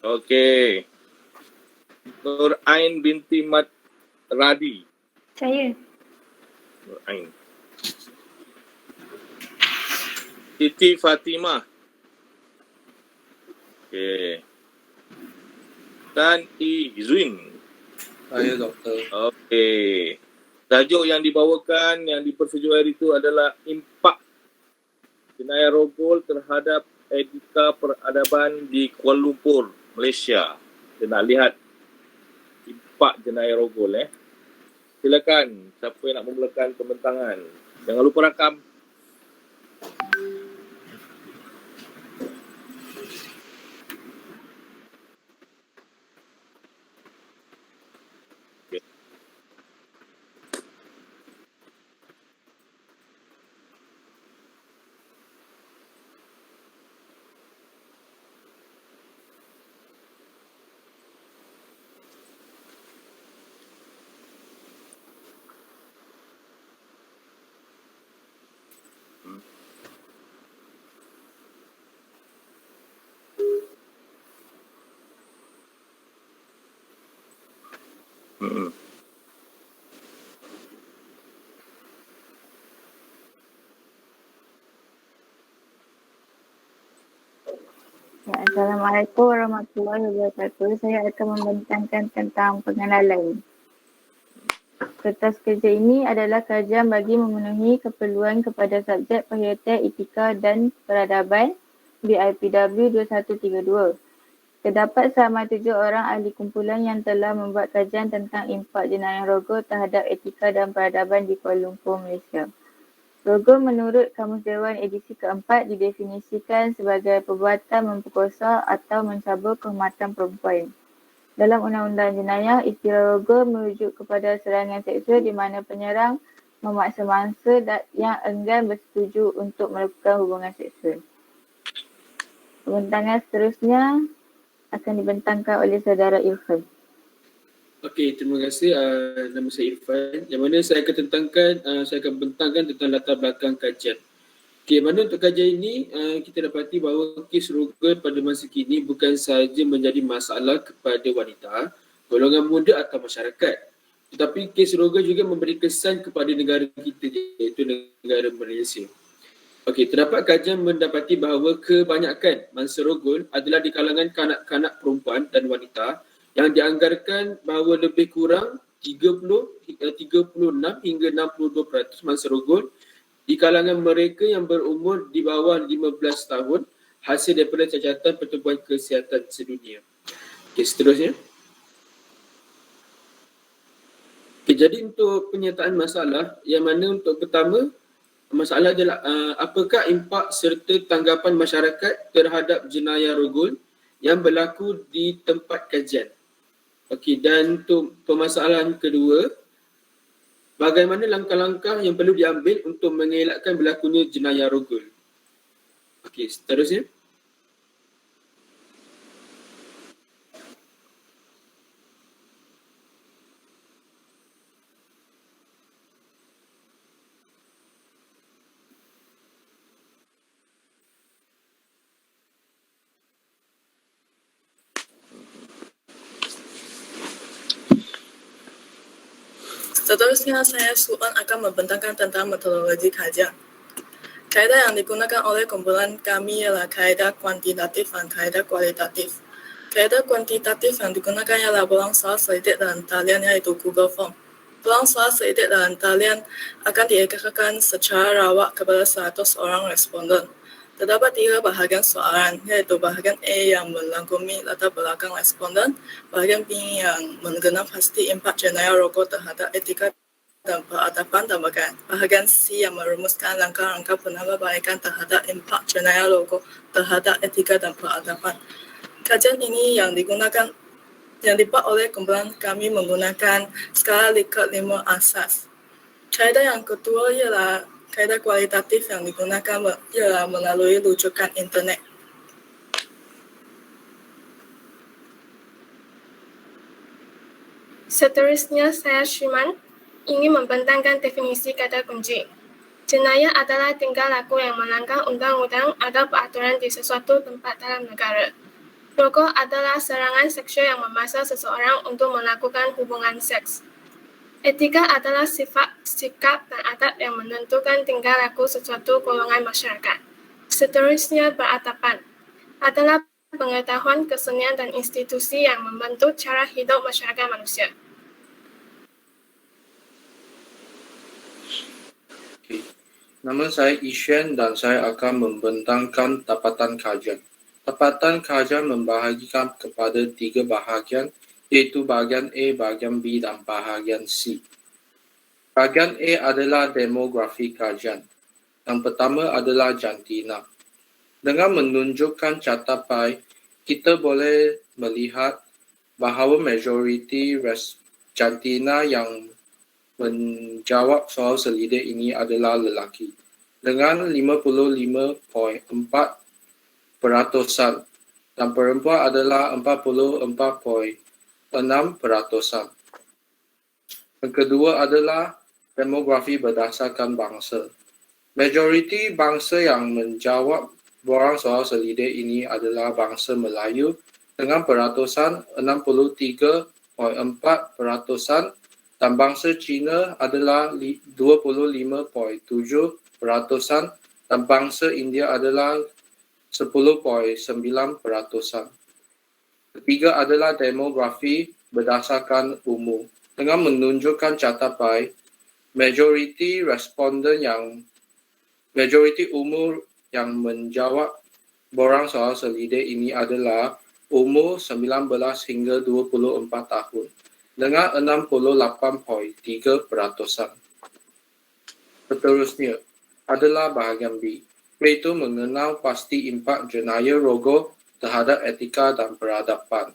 Okey. Nur Ain binti Mat Radi. Saya. Nur Ain. Siti Fatimah. Okey. Tan Izwin. Saya doktor. Okey. Tajuk yang dibawakan, yang dipersetujukan hari itu adalah impak jenayah rogol terhadap etika peradaban di Kuala Lumpur, Malaysia. Kita nak lihat impak jenayah rogol. Silakan, siapa yang nak memulakan pembentangan. Jangan lupa rakam. Assalamualaikum warahmatullahi wabarakatuh. Saya akan membentangkan tentang pengenalan. Kertas kerja ini adalah kajian bagi memenuhi keperluan kepada subjek perkhidmatan etika dan peradaban BIPW 2132. Terdapat selama 7 orang ahli kumpulan yang telah membuat kajian tentang impak jenayah rogol terhadap etika dan peradaban di Kuala Lumpur, Malaysia. Rogol menurut Kamus Dewan edisi keempat didefinisikan sebagai perbuatan memperkosa atau mencabul kehormatan perempuan. Dalam Undang-Undang Jenayah, istilah rogol merujuk kepada serangan seksual di mana penyerang memaksa mangsa yang enggan bersetuju untuk melakukan hubungan seksual. Pembentangan seterusnya akan dibentangkan oleh saudara Irfan. Okey, terima kasih. Nama saya Irfan. Yang mana saya akan bentangkan tentang latar belakang kajian. Okey, mana untuk kajian ini kita dapati bahawa kes rogol pada masa kini bukan sahaja menjadi masalah kepada wanita, golongan muda atau masyarakat. Tetapi kes rogol juga memberi kesan kepada negara kita, iaitu negara Malaysia. Okey, terdapat kajian mendapati bahawa kebanyakan mangsa rogol adalah di kalangan kanak-kanak perempuan dan wanita yang dianggarkan bahawa lebih kurang 36 hingga 62% mangsa rogol di kalangan mereka yang berumur di bawah 15 tahun hasil daripada cacatan Pertubuhan Kesihatan Sedunia. Okey, seterusnya. Okey, jadi untuk penyataan masalah, yang mana untuk pertama, masalah adalah apakah impak serta tanggapan masyarakat terhadap jenayah rogol yang berlaku di tempat kajian. Okey, dan untuk permasalahan kedua, bagaimana langkah-langkah yang perlu diambil untuk mengelakkan berlakunya jenayah rogol. Okey, seterusnya. Seterusnya, saya Suan akan membentangkan tentang metodologi kajian. Kaedah yang digunakan oleh kumpulan kami ialah kaedah kuantitatif dan kaedah kualitatif. Kaedah kuantitatif yang digunakan ialah peluang soal selidik dalam talian iaitu Google Form. Peluang soal selidik dalam talian akan diedarkan secara rawak kepada 100 orang responden. Terdapat 3 bahagian soalan, iaitu bahagian A yang merangkumi latar belakang responden, bahagian B yang mengenal pasti impak jenayah rogol terhadap etika dan peradaban, dan bahagian C yang merumuskan langkah-langkah penambahbaikan terhadap impak jenayah rogol terhadap etika dan peradaban. Kajian ini yang dibuat oleh kumpulan kami menggunakan skala Likert 5 asas. Kaedah yang kedua ialah kaedah kualitatif yang digunakan ialah melalui rujukan internet. Seterusnya, saya Shiman ingin membentangkan definisi kata kunci. Jenayah adalah tingkah laku yang melanggar undang-undang atau peraturan di sesuatu tempat dalam negara. Rokok adalah serangan seksual yang memaksa seseorang untuk melakukan hubungan seks. Etika adalah sifat, sikap, dan adat yang menentukan tingkah laku sesuatu golongan masyarakat. Seterusnya beratapan adalah pengetahuan, kesenian, dan institusi yang membentuk cara hidup masyarakat manusia. Okay. Nama saya Ishan dan saya akan membentangkan tapatan kajian. Tapatan kajian membahagikan kepada 3 bahagian, iaitu bahagian A, bahagian B dan bahagian C. Bahagian A adalah demografi kajian. Yang pertama adalah jantina. Dengan menunjukkan catapai, kita boleh melihat bahawa majoriti jantina yang menjawab soal selidik ini adalah lelaki. Dengan 55.4% dan perempuan adalah 44.6%. Yang kedua adalah demografi berdasarkan bangsa. Majoriti bangsa yang menjawab borang soal selidik ini adalah bangsa Melayu dengan peratusan 63.4% dan bangsa Cina adalah 25.7% dan bangsa India adalah 10.9%. Ketiga adalah demografi berdasarkan umur. Dengan menunjukkan catapai, majoriti umur yang menjawab borang soal selidik ini adalah umur 19 hingga 24 tahun dengan 68.3%. Seterusnya adalah bahagian B, iaitu mengenal pasti impak jenayah rogol terhadap etika dan peradaban.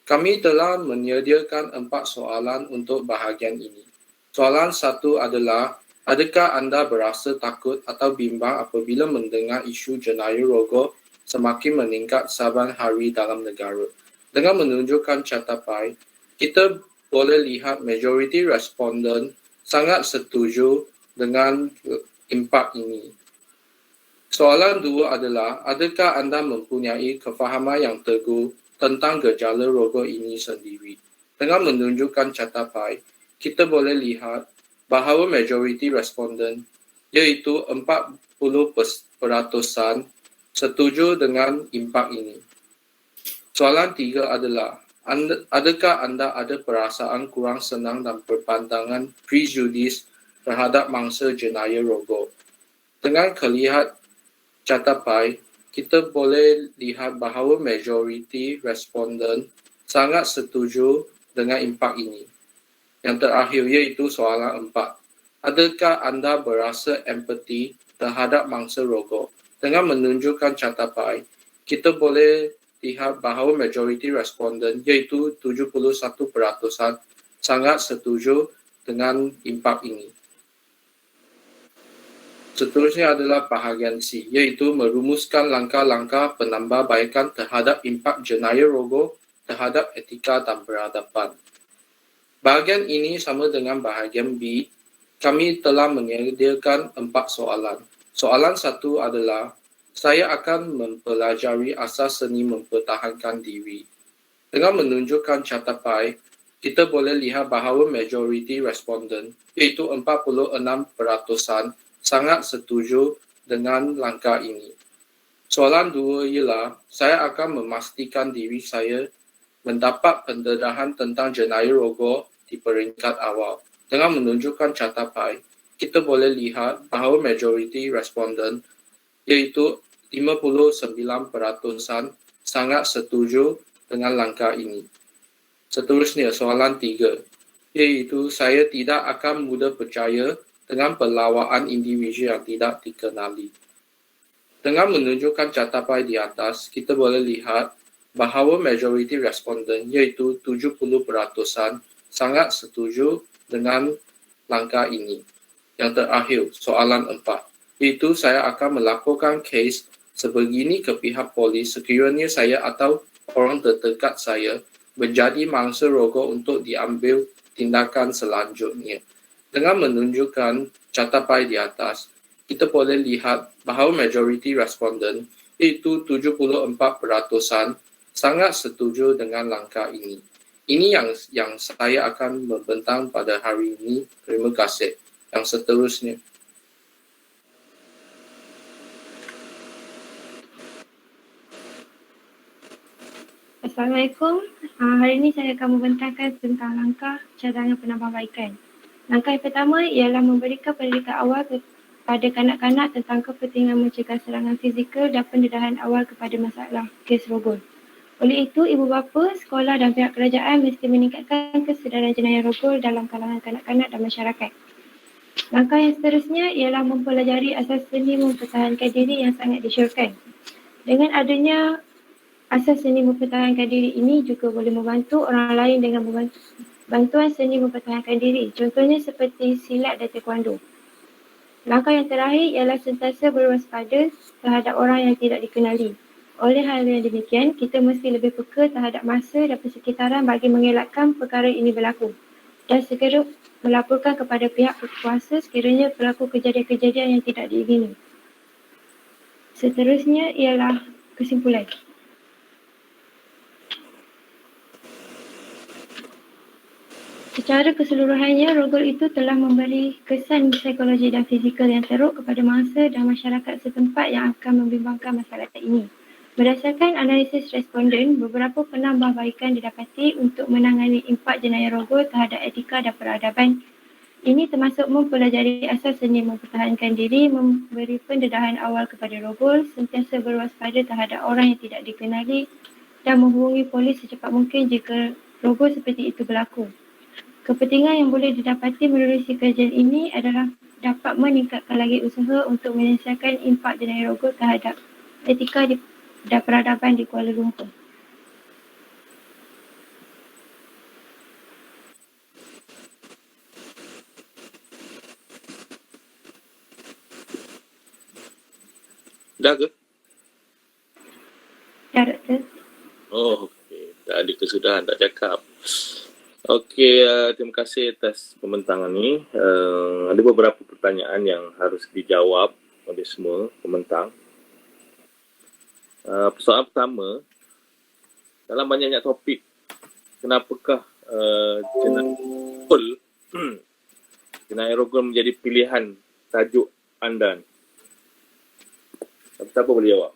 Kami telah menyediakan 4 soalan untuk bahagian ini. Soalan 1 adalah, adakah anda berasa takut atau bimbang apabila mendengar isu jenayah rogol semakin meningkat saban hari dalam negara? Dengan menunjukkan catapai, kita boleh lihat majoriti responden sangat setuju dengan impak ini. Soalan 2 adalah, adakah anda mempunyai kefahaman yang teguh tentang gejala rogol ini sendiri? Dengan menunjukkan catapai, kita boleh lihat bahawa majoriti responden, iaitu 40% setuju dengan impak ini. Soalan 3 adalah, adakah anda ada perasaan kurang senang dan berpandangan prejudis terhadap mangsa jenayah rogol? Dengan kelihat catapai, kita boleh lihat bahawa majoriti responden sangat setuju dengan impak ini. Yang terakhir iaitu soalan 4. Adakah anda berasa empati terhadap mangsa rogol? Dengan menunjukkan catapai, kita boleh lihat bahawa majoriti responden iaitu 71% sangat setuju dengan impak ini. Seterusnya adalah bahagian C, iaitu merumuskan langkah-langkah penambahbaikan terhadap impak jenayah rogol terhadap etika dan peradaban. Bahagian ini sama dengan bahagian B. Kami telah menyediakan 4 soalan. Soalan 1 adalah, saya akan mempelajari asas seni mempertahankan diri. Dengan menunjukkan catapai, kita boleh lihat bahawa majoriti responden, iaitu 46%, sangat setuju dengan langkah ini. Soalan 2 ialah, saya akan memastikan diri saya mendapat pendedahan tentang jenayah rogol di peringkat awal. Dengan menunjukkan catapai, kita boleh lihat bahawa majoriti responden, iaitu 59% sangat setuju dengan langkah ini. Seterusnya, soalan 3, iaitu saya tidak akan mudah percaya dengan pelawaan individu yang tidak dikenali. Dengan menunjukkan catapai di atas, kita boleh lihat bahawa majoriti responden, iaitu 70%, sangat setuju dengan langkah ini. Yang terakhir, soalan 4, iaitu saya akan melaporkan kes sebegini ke pihak polis sekiranya saya atau orang terdekat saya menjadi mangsa rogol untuk diambil tindakan selanjutnya. Dengan menunjukkan catapai di atas, kita boleh lihat bahawa majoriti responden, iaitu 74%, Sangat setuju dengan langkah ini. Ini yang saya akan membentang pada hari ini. Terima kasih. Yang seterusnya. Assalamualaikum. Hari ini saya akan membentangkan tentang langkah cadangan penambahbaikan. Langkah yang pertama ialah memberikan pendidikan awal kepada kanak-kanak tentang kepentingan mencegah serangan fizikal dan pendedahan awal kepada masalah kes rogol. Oleh itu, ibu bapa, sekolah dan pihak kerajaan mesti meningkatkan kesedaran jenayah rogol dalam kalangan kanak-kanak dan masyarakat. Langkah yang seterusnya ialah mempelajari asas seni mempertahankan diri yang sangat disyorkan. Dengan adanya asas seni mempertahankan diri ini juga boleh membantu orang lain dengan bantuan seni mempertahankan diri. Contohnya seperti silat dan taekwondo. Langkah yang terakhir ialah sentiasa berwaspada terhadap orang yang tidak dikenali. Oleh hal yang demikian, kita mesti lebih peka terhadap masa dan persekitaran bagi mengelakkan perkara ini berlaku dan segera melaporkan kepada pihak berkuasa sekiranya berlaku kejadian-kejadian yang tidak diingini. Seterusnya ialah kesimpulan. Secara keseluruhannya, rogol itu telah memberi kesan psikologi dan fizikal yang teruk kepada mangsa dan masyarakat setempat yang akan membimbangkan masalah ini. Berdasarkan analisis responden, beberapa penambahbaikan didapati untuk menangani impak jenayah rogol terhadap etika dan peradaban. Ini termasuk mempelajari asas seni mempertahankan diri, memberi pendedahan awal kepada rogol, sentiasa berwaspada terhadap orang yang tidak dikenali dan menghubungi polis secepat mungkin jika rogol seperti itu berlaku. Kepentingan yang boleh didapati menerusi kajian ini adalah dapat meningkatkan lagi usaha untuk menyelesaikan impak jenayah rogol terhadap etika dan peradaban di Kuala Lumpur. Dah ke? Ya, Doktor. Oh, okey. Tak ada kesudahan, tak cakap. Okey, terima kasih atas pembentangan ni. Ada beberapa pertanyaan yang harus dijawab oleh semua pembentang. Persoalan pertama, dalam banyak topik, kenapakah jenayah rogol menjadi pilihan tajuk anda? Siapa boleh jawab?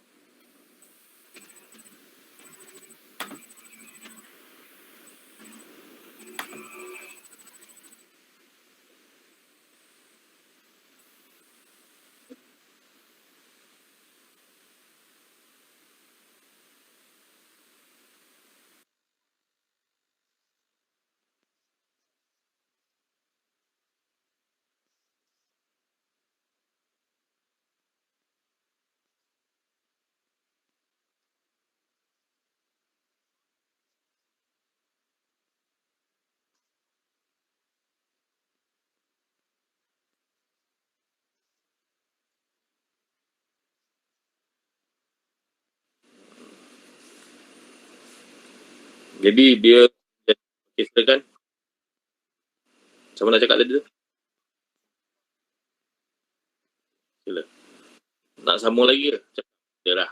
Jadi dia, okay, silakan. Siapa nak cakap tadi tu? Sila. Nak sambung lagi ke? Cakap je lah.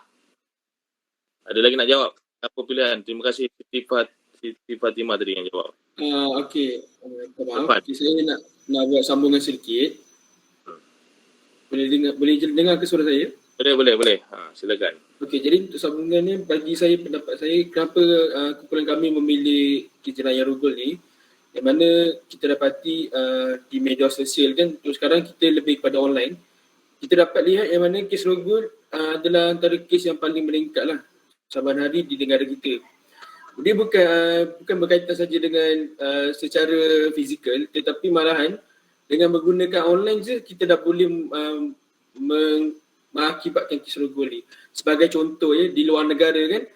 Ada lagi nak jawab? Apa pilihan? Terima kasih Siti Fatimah tadi yang jawab. Okey. Maaf. Okay, saya nak buat sambungan sedikit. Boleh dengar ke suara saya? Boleh. Silakan. Okey, jadi untuk sambungan ni, bagi saya, pendapat saya, kenapa kumpulan kami memilih jenayah rogol ni, yang mana kita dapati di media sosial kan, untuk sekarang kita lebih kepada online. Kita dapat lihat yang mana kes rogol adalah antara kes yang paling meningkat lah saban hari di negara kita. Dia bukan berkaitan saja dengan secara fizikal, tetapi malahan dengan menggunakan online je kita dah boleh mengakibatkan kes rogol ni. Sebagai contoh ya, di luar negara kan,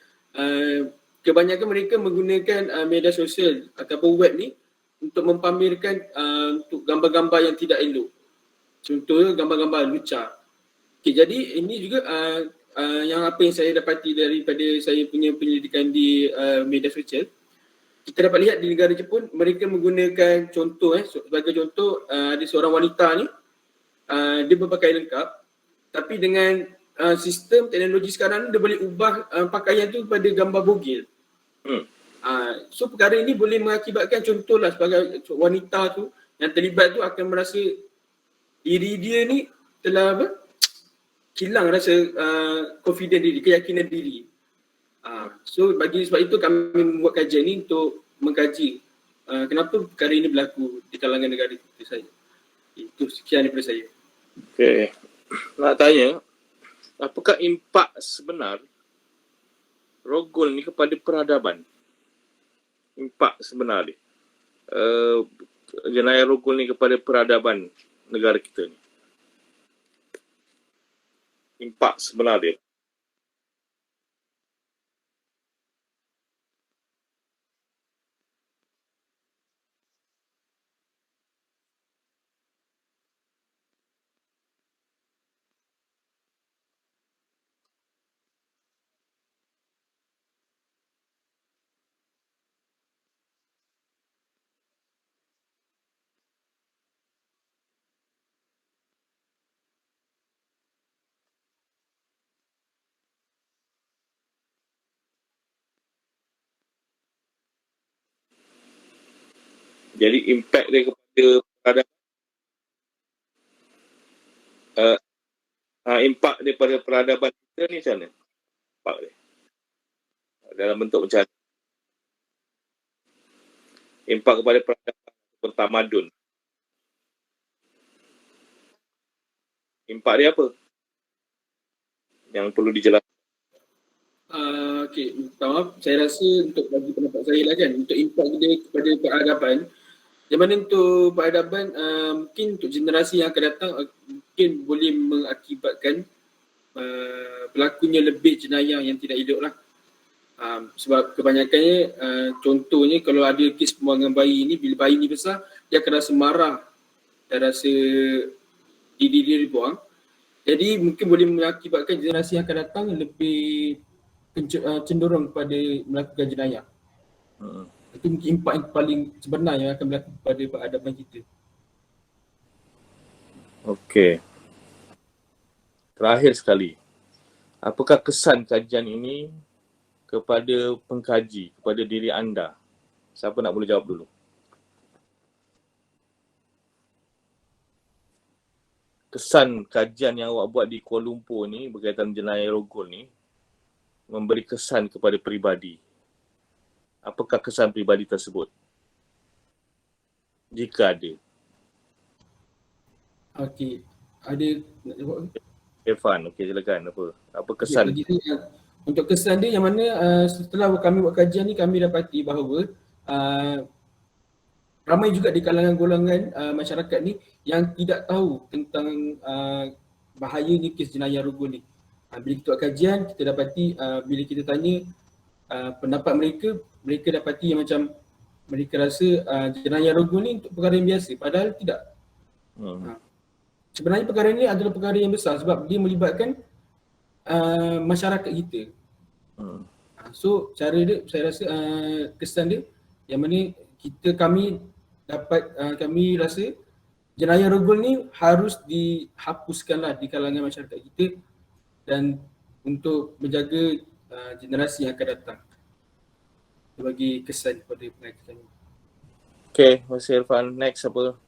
kebanyakan mereka menggunakan media sosial ataupun web ni untuk mempamerkan untuk gambar-gambar yang tidak elok. Contohnya gambar-gambar lucah. Okay, jadi ini juga yang apa yang saya dapati daripada saya punya penyelidikan di media sosial. Kita dapat lihat di negara Jepun, mereka menggunakan contoh sebagai contoh ada seorang wanita ni, dia berpakaian lengkap tapi dengan sistem teknologi sekarang ni dia boleh ubah pakaian tu pada gambar bogil. So perkara ini boleh mengakibatkan, contohlah sebagai wanita tu yang terlibat tu akan merasa diri dia ni telah hilang rasa confident diri, keyakinan diri. So bagi sebab itu kami membuat kajian ni untuk mengkaji kenapa perkara ini berlaku di kalangan negara kita saya. Itu sekian daripada saya. Okey. Nak tanya, apakah impak sebenar rogol ni kepada peradaban? Impak sebenar dia. Jenayah rogol ni kepada peradaban negara kita ni. Impak sebenar dia. Jadi impak dia kepada peradaban, impak dia pada peradaban kita ni macam mana? Impak dia dalam bentuk macam mana? Impak kepada peradaban ataupun tamadun. Impak dia apa? Yang perlu dijelaskan. Okey, minta maaf. Saya rasa untuk bagi pendapat saya lah kan, untuk impak dia kepada peradaban, yang mana untuk peradaban mungkin untuk generasi yang akan datang mungkin boleh mengakibatkan berlakunya lebih jenayah yang tidak elok lah. Sebab kebanyakannya contohnya kalau ada kes pembuangan bayi ni, bila bayi ni besar dia akan rasa marah dan rasa diri dia dibuang. Jadi mungkin boleh mengakibatkan generasi yang akan datang lebih cenderung kepada melakukan jenayah. Itu mungkin impak yang paling sebenar yang akan berlaku pada peradaban kita. Okey. Terakhir sekali, apakah kesan kajian ini kepada pengkaji, kepada diri anda? Siapa nak boleh jawab dulu? Kesan kajian yang awak buat di Kuala Lumpur ni berkaitan jenayah rogol ni memberi kesan kepada peribadi. Apakah kesan peribadi tersebut? Jika ada. Okey, ada nak jawab ke? Irfan, okey silakan. Apa kesan? Bagi saya, untuk kesan dia yang mana setelah kami buat kajian ni kami dapati bahawa ramai juga di kalangan golongan masyarakat ni yang tidak tahu tentang bahayanya kes jenayah rogol ni. Bila kita buat kajian, kita dapati bila kita tanya pendapat mereka dapati yang macam mereka rasa jenayah rogol ni untuk perkara yang biasa, padahal tidak. Sebenarnya perkara ini adalah perkara yang besar sebab dia melibatkan masyarakat kita. So cara dia, saya rasa kesan dia yang mana kami rasa jenayah rogol ni harus dihapuskanlah di kalangan masyarakat kita dan untuk menjaga generasi yang akan datang. Bagi kesan kepada pengajian kami. Okey, terima kasih Irfan. Next apa?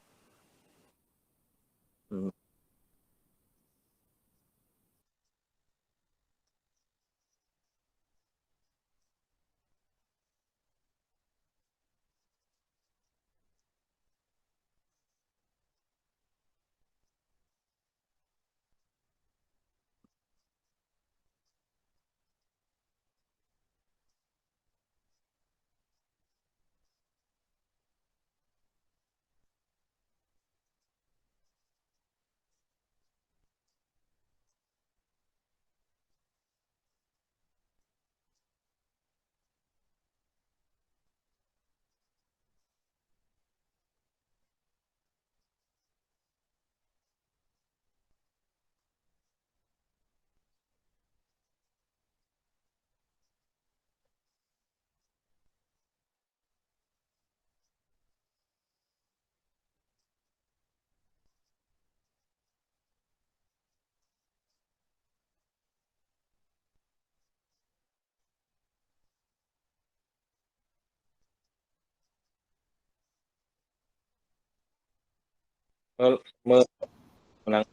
menang.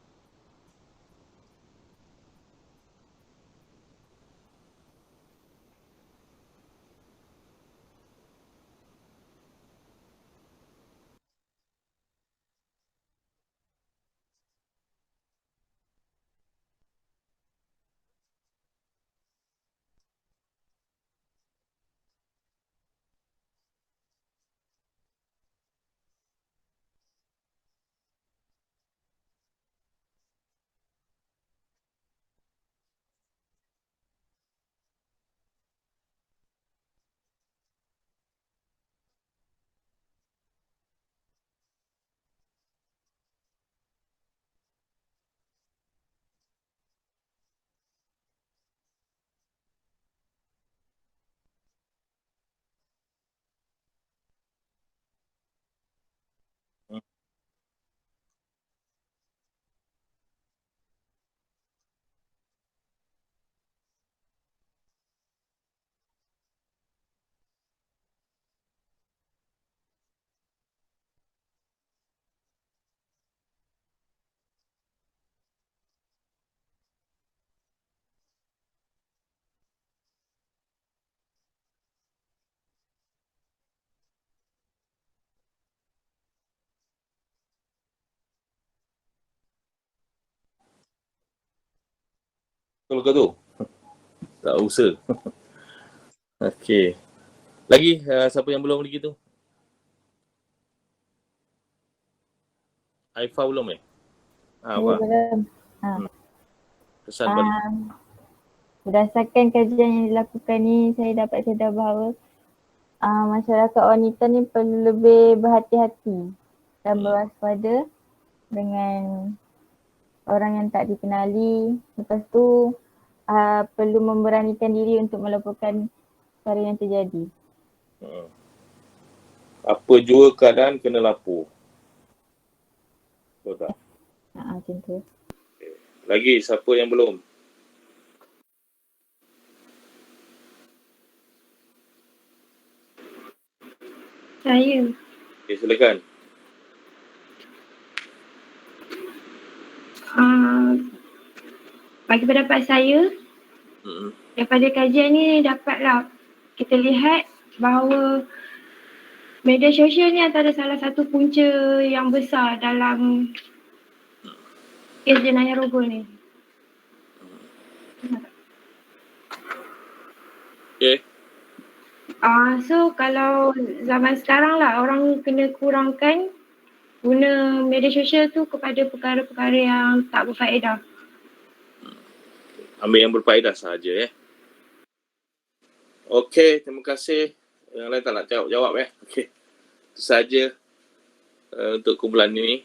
Betul ke tu? Tak usah. Okey. Lagi siapa yang belum lagi tu? Aifa belum Apa? Belum. Kesan balik. Berdasarkan kajian yang dilakukan ni, saya dapat sedar bahawa masyarakat wanita ni perlu lebih berhati-hati dan berwaspada dengan orang yang tak dikenali. Lepas tu perlu memberanikan diri untuk melaporkan perkara yang terjadi. Apa jua keadaan kena lapor. Betul tak? Macam tu. Lagi siapa yang belum? Saya. Okey, silakan. Bagi pendapat saya, daripada kajian ni dapatlah kita lihat bahawa media sosial ni antara salah satu punca yang besar dalam kes jenayah rogol ni. Okey. So kalau zaman sekarang lah orang kena kurangkan guna media sosial tu kepada perkara-perkara yang tak berfaedah. Ambil yang berfaedah sahaja Okey, terima kasih. Yang lain tak nak jawab Okey. Itu sahaja untuk kumpulan ini.